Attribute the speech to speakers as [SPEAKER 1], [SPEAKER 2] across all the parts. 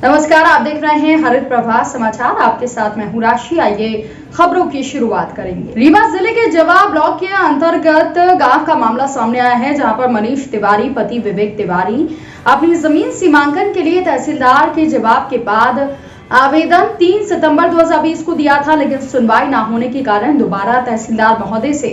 [SPEAKER 1] नमस्कार, आप देख रहे हैं हरित प्रभात समाचार। आपके साथ मैं हूं राशि। आइए खबरों की शुरुआत करेंगे। रीवा जिले के जवा ब्लॉक के अंतर्गत गांव का मामला सामने आया है, जहां पर मनीष तिवारी पति विवेक तिवारी अपनी जमीन सीमांकन के लिए तहसीलदार के जवाब के बाद आवेदन 3 सितंबर 2020 को दिया था, लेकिन सुनवाई न होने के कारण दोबारा तहसीलदार महोदय से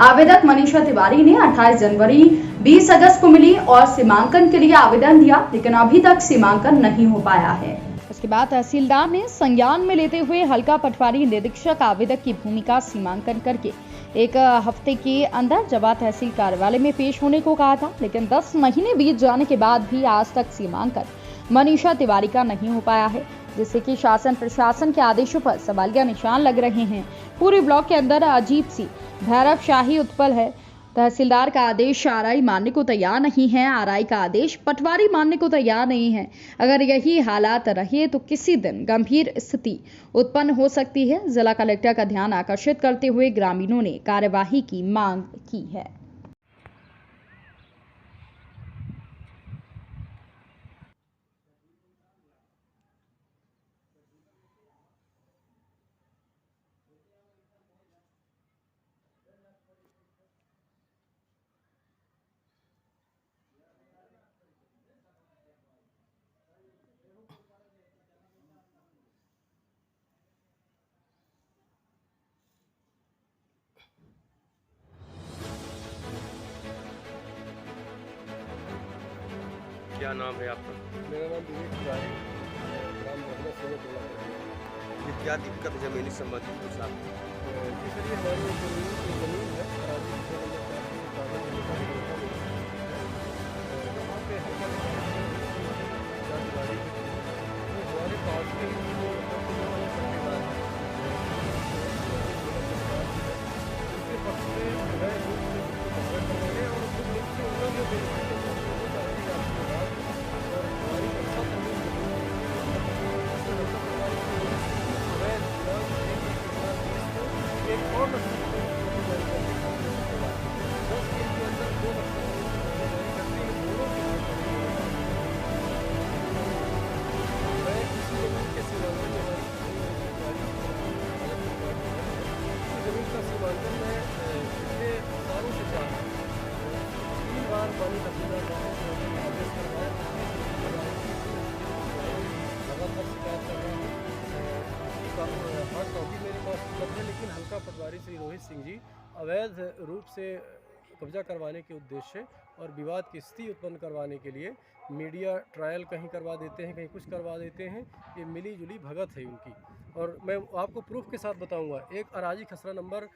[SPEAKER 1] आवेदक मनीषा तिवारी ने 28 जनवरी 20 अगस्त को मिली और सीमांकन के लिए आवेदन दिया, लेकिन अभी तक सीमांकन नहीं हो पाया है। इसके बाद तहसीलदार ने संज्ञान में लेते हुए हल्का पटवारी निरीक्षक आवेदक की भूमिका सीमांकन करके एक हफ्ते के अंदर जवा तहसील कार्यालय में पेश होने को कहा था, लेकिन 10 महीने बीत जाने के बाद भी आज तक सीमांकन मनीषा तिवारी का नहीं हो पाया है, जिससे कि शासन प्रशासन के आदेशों पर सवालिया निशान लग रहे हैं। पूरे ब्लॉक के अंदर अजीब सी भैरवशाही उत्पल है। तहसीलदार का आदेश आरआई मानने को तैयार नहीं है, आरआई का आदेश पटवारी मानने को तैयार नहीं है। अगर यही हालात रहे तो किसी दिन गंभीर स्थिति उत्पन्न हो सकती है। जिला कलेक्टर का ध्यान आकर्षित करते हुए ग्रामीणों ने कार्यवाही की मांग की है।
[SPEAKER 2] क्या नाम है आपका?
[SPEAKER 3] मेरा नाम विवेक तिवारी, ग्राम मोहल्ला सोलह।
[SPEAKER 2] ये क्या दिक्कत है जमीनी संबंधी कुछ आप?
[SPEAKER 3] जी सर, ये हमारी ज़मीन है अराजी के वहाँ पे हमारे पास के उसके पक्ष में हार्ड कॉपी मेरे पास उपलब्ध है, लेकिन हल्का पटवारी श्री रोहित सिंह जी अवैध रूप से कब्जा करवाने के उद्देश्य और विवाद की स्थिति उत्पन्न करवाने के लिए मीडिया ट्रायल कहीं करवा देते हैं, कहीं कुछ करवा देते हैं। ये मिली जुली भगत है उनकी, और मैं आपको प्रूफ के साथ बताऊंगा। एक अराजी खसरा नंबर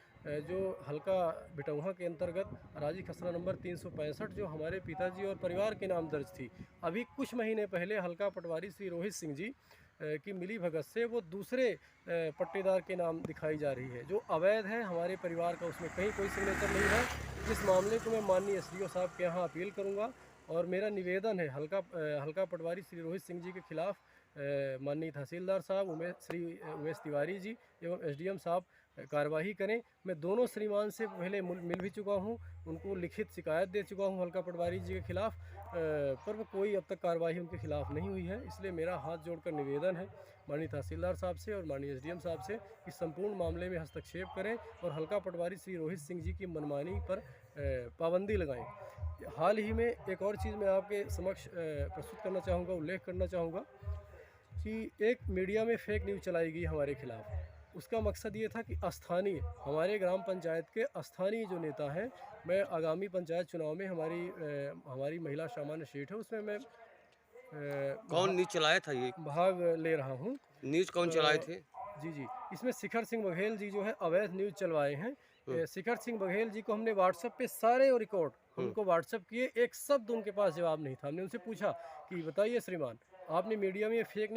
[SPEAKER 3] जो हल्का बिटौहा के अंतर्गत अराजी खसरा नंबर 365 जो हमारे पिताजी और परिवार के नाम दर्ज थी, अभी कुछ महीने पहले हल्का पटवारी श्री रोहित सिंह जी की मिली भगत से वो दूसरे पट्टेदार के नाम दिखाई जा रही है, जो अवैध है। हमारे परिवार का उसमें कहीं कोई सिग्नेचर नहीं है। इस मामले को मैं माननीय एसडीओ साहब के यहाँ अपील करूँगा, और मेरा निवेदन है हल्का पटवारी श्री रोहित सिंह जी के खिलाफ माननीय तहसीलदार साहब उमेश तिवारी जी एवं एसडीएम साहब कार्यवाही करें। मैं दोनों श्रीमान से पहले मिल भी चुका हूं, उनको लिखित शिकायत दे चुका हूं हल्का पटवारी जी के खिलाफ, पर कोई अब तक कार्रवाई उनके खिलाफ नहीं हुई है। इसलिए मेरा हाथ जोड़कर निवेदन है माननीय तहसीलदार साहब से और माननीय एसडीएम साहब से कि संपूर्ण मामले में हस्तक्षेप करें और हल्का पटवारी श्री रोहित सिंह जी की मनमानी पर पाबंदी लगाएं। हाल ही में एक और चीज़ मैं आपके समक्ष प्रस्तुत करना चाहूँगा, उल्लेख करना चाहूँगा कि एक मीडिया में फेक न्यूज़ चलाई गई हमारे खिलाफ। उसका मकसद ये था कि स्थानीय हमारे ग्राम पंचायत के स्थानीय जो नेता हैं, मैं आगामी पंचायत चुनाव में हमारी महिला सामान्य सीट है, उसमें मैं
[SPEAKER 2] कौन न्यूज़ चलाया था? ये
[SPEAKER 3] भाग ले रहा हूँ।
[SPEAKER 2] न्यूज़ कौन चलाए थे?
[SPEAKER 3] जी, इसमें शिखर सिंह बघेल जी जो है अवैध न्यूज़ चलवाए हैं। शिखर सिंह बघेल जी को हमने व्हाट्सएप पे सारे रिकॉर्ड उनको व्हाट्सएप किए, एक शब्द उनके पास जवाब नहीं था। हमने उनसे पूछा कि बताइए श्रीमान, आपने मीडिया में फेक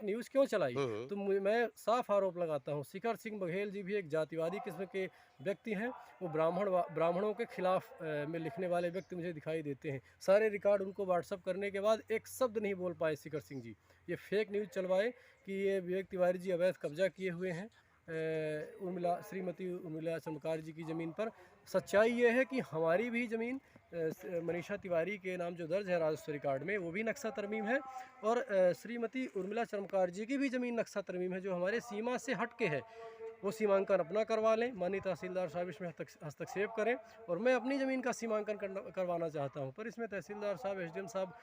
[SPEAKER 3] न्यूज़ क्यों चलाई? तो मैं साफ आरोप लगाता हूँ, शिखर सिंह बघेल जी भी एक जातिवादी किस्म के व्यक्ति हैं। वो ब्राह्मणों के खिलाफ में लिखने वाले व्यक्ति मुझे दिखाई देते हैं। सारे रिकॉर्ड उनको व्हाट्सएप करने के बाद एक शब्द नहीं बोल पाए शिखर सिंह जी। ये फेक न्यूज़ चलवाए कि ये विवेक तिवारी जी अवैध कब्जा किए हुए हैं श्रीमती उर्मिला चमकार जी की ज़मीन पर। सच्चाई ये है कि हमारी भी ज़मीन मनीषा तिवारी के नाम जो दर्ज है राजस्व रिकॉर्ड में, वो भी नक्शा तरमीम है। और श्रीमती उर्मिला चरमकार जी की भी ज़मीन नक्शा तरमीम है, जो हमारे सीमा से हट के है। वो सीमांकन अपना करवा लें, माननीय तहसीलदार साहब इसमें हस्तक्षेप करें, और मैं अपनी ज़मीन का सीमांकन करवाना चाहता हूं, पर इसमें तहसीलदार साहब, एसडीएम साहब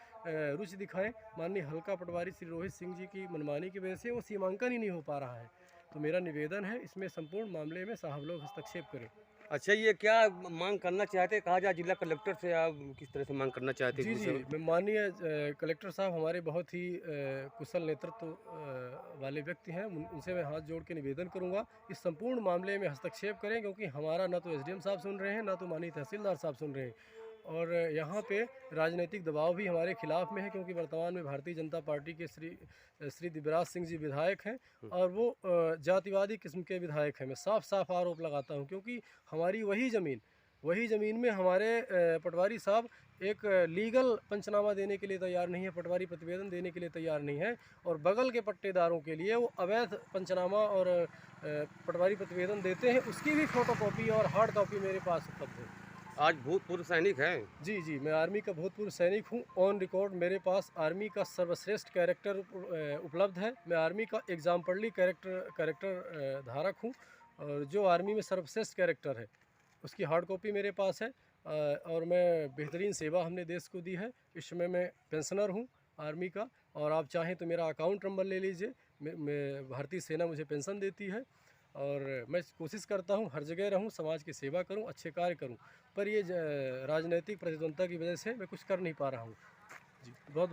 [SPEAKER 3] रुचि दिखाएं। माननीय हल्का पटवारी श्री रोहित सिंह जी की मनमानी की वजह से वो सीमांकन ही नहीं हो पा रहा है। तो मेरा निवेदन है, इसमें संपूर्ण मामले में साहब लोग हस्तक्षेप करें।
[SPEAKER 2] अच्छा, ये क्या मांग करना चाहते हैं, कहा जाए जिला कलेक्टर से, आप किस तरह से मांग करना चाहते हैं?
[SPEAKER 3] जी, मैं माननीय कलेक्टर साहब हमारे बहुत ही कुशल नेतृत्व वाले व्यक्ति हैं, उनसे मैं हाथ जोड़ के निवेदन करूंगा इस संपूर्ण मामले में हस्तक्षेप करें, क्योंकि हमारा ना तो एसडीएम साहब सुन रहे हैं, ना तो माननीय तहसीलदार साहब सुन रहे हैं। और यहाँ पे राजनीतिक दबाव भी हमारे खिलाफ में है, क्योंकि वर्तमान में भारतीय जनता पार्टी के श्री दिव्यराज सिंह जी विधायक हैं, और वो जातिवादी किस्म के विधायक हैं। मैं साफ आरोप लगाता हूँ, क्योंकि हमारी वही ज़मीन में हमारे पटवारी साहब एक लीगल पंचनामा देने के लिए तैयार नहीं है, पटवारी प्रतिवेदन देने के लिए तैयार नहीं है, और बगल के पट्टेदारों के लिए वो अवैध पंचनामा और पटवारी प्रतिवेदन देते हैं। उसकी भी फोटोकॉपी और हार्ड कॉपी मेरे पास उपलब्ध है।
[SPEAKER 2] आज भूतपूर्व सैनिक हैं?
[SPEAKER 3] जी, मैं आर्मी का भूतपूर्व सैनिक हूँ। ऑन रिकॉर्ड मेरे पास आर्मी का सर्वश्रेष्ठ कैरेक्टर उपलब्ध है। मैं आर्मी का एग्जाम्पलरी कैरेक्टर धारक हूँ, और जो आर्मी में सर्वश्रेष्ठ कैरेक्टर है उसकी हार्ड कॉपी मेरे पास है। और मैं बेहतरीन सेवा हमने देश को दी है। इस समय मैं पेंशनर हूँ आर्मी का, और आप चाहें तो मेरा अकाउंट नंबर ले लीजिए। मैं भारतीय सेना मुझे पेंशन देती है, और मैं कोशिश करता हूँ हर जगह रहूँ, समाज की सेवा करूँ, अच्छे कार्य करूँ, पर ये राजनीतिक प्रतिद्वंद्विता की वजह से मैं कुछ कर नहीं पा रहा हूँ। जी, बहुत